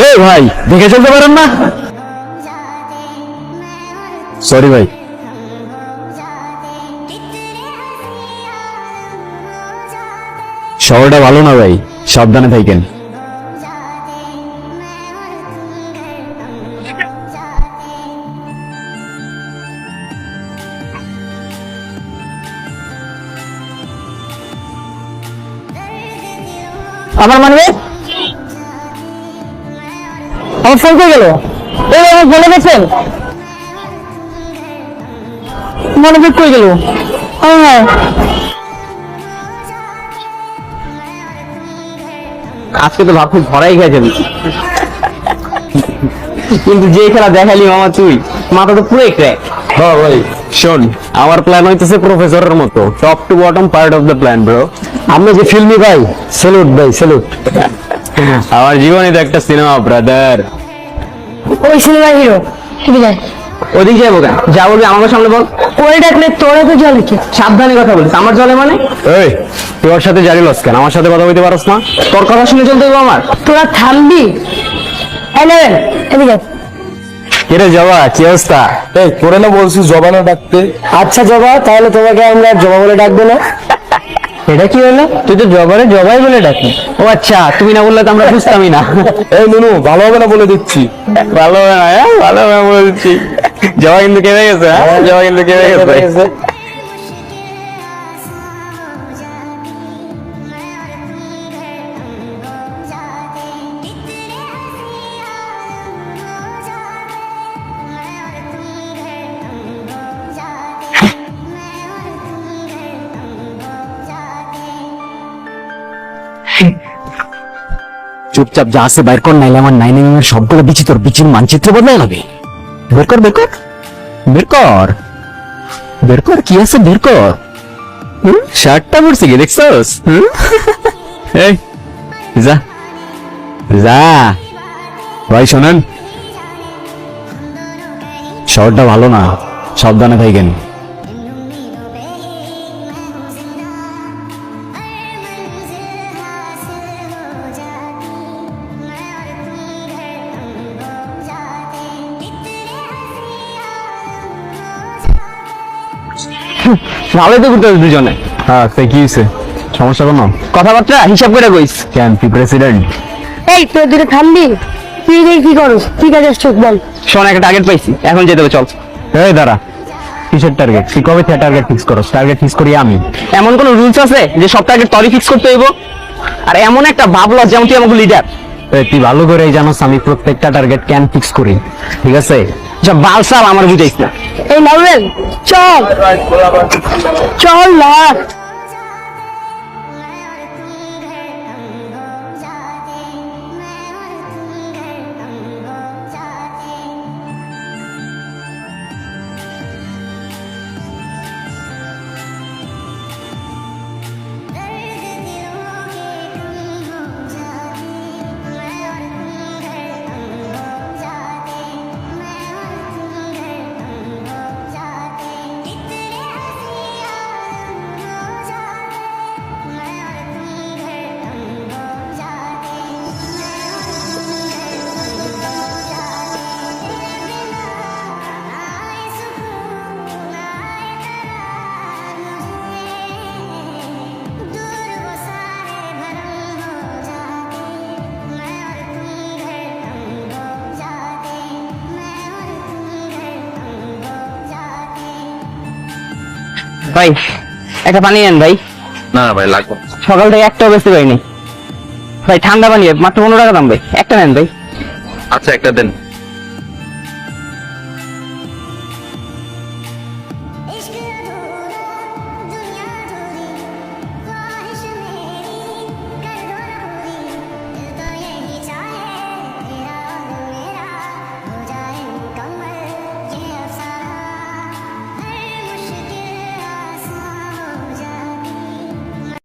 এই ভাই দেখে চলতে পারেন না? সরি ভাই। শহরটা ভালো না ভাই, সাবধানে থাকেন। আমার মানে আমার ফোন করে গেল, বলে গেছেন মনোযোগ করে গেল। আজকে তো ভাবছি ভরাই খেয়েছেন, কিন্তু যে খেলা দেখালি মামা তুই, মাথা তো পুরো ক্র্যাক। হ্যাঁ ভাই শোন, আমার প্ল্যান হইতেছে প্রফেসরের মতো, top to bottom part of the plan bro. আমি যে ফিল্মি ভাই, স্যালুট ভাই স্যালুট। আমার জীবনে তো একটা সিনেমা ব্রাদার। ওই সিনেমার হিরো ঠিক আছে, ওদিক যাবো কেন? যা বলবি আমাকে সামনে বল। ওই ডাকলে তোরা তো জলে কি? সাবধানে কথা বলিস, আমার জলে মানে? এই তুই ওর সাথে জারি লস কেন? আমার সাথে কথা বলতে পারস না? তোর কথা শুনে চলতে হবে আমার। তোরা থামবি? এদিকে কিরে জবা, কি অবস্থা? এই তোরে না বলছিস জবা না ডাকতে? আচ্ছা জবা, তাহলে তোমাকে আমরা জবা বলে ডাকবো না? এটা কি হলো? তুই তো জবারে জবাই বলে ডাকি। ও আচ্ছা, তুমি না বললে তো আমরা বুঝতামই না। এই নুনু ভালো হবে না বলে দিচ্ছি। ভালো হবে না, ভালো হবে না বলে দিচ্ছি। জবা কিন্তু কেঁদে গেছে, জবা কিন্তু কেঁদে গেছে। চুপচাপ যা আছে বাইর কর, নাইলে আমার 9mm এর সবগুলো বিচি তোর বিচির মানচিত্র বদলায় নাকি। বের কর বের কর বের কর বের কর, কি আছে বের কর। শার্টটা পড়ছে কি দেখছস? এই যা যা। ভাই শোনেন, শহরটা ভালো না, সাবধানে থাকেন। ভালোই তো ঘুরতে দুজনে। হ্যাঁ তাই কি হয়েছে? সমস্যা কোনো? কথাবার্তা হিসাব করে কইস। কেন তুই প্রেসিডেন্ট? এই তোর দুটো থামবি? তুই কি করস? ঠিক আছে চোখ বল। শোন, একটা টার্গেট পাইছি, এখন যেতে হবে, চল। এই দাঁড়া, কিসের টার্গেট? তুই কবে থেকে টার্গেট ফিক্স করস? টার্গেট ফিক্স করি আমি? এমন কোন রুলস আছে যে সব টার্গেট তোরই ফিক্স করতে হইব? আর এমন একটা ভাবলো যেমন তুই আমাকে লিডার। তুই ভালো করেই জানোস আমি প্রত্যেকটা টার্গেট ক্যান ফিক্স করি, ঠিক আছে? যা বালসাল আমার বুঝাইস না। এই নাউরেল চল চল না। ভাই একটা পানি আন ভাই। না ভাই লাগবে। সকাল থেকে একটাও বেশি পাইনি ভাই। ঠান্ডা পানি মাত্র 15 টাকা দাম ভাই, একটা নেন ভাই। আচ্ছা একটা দেন।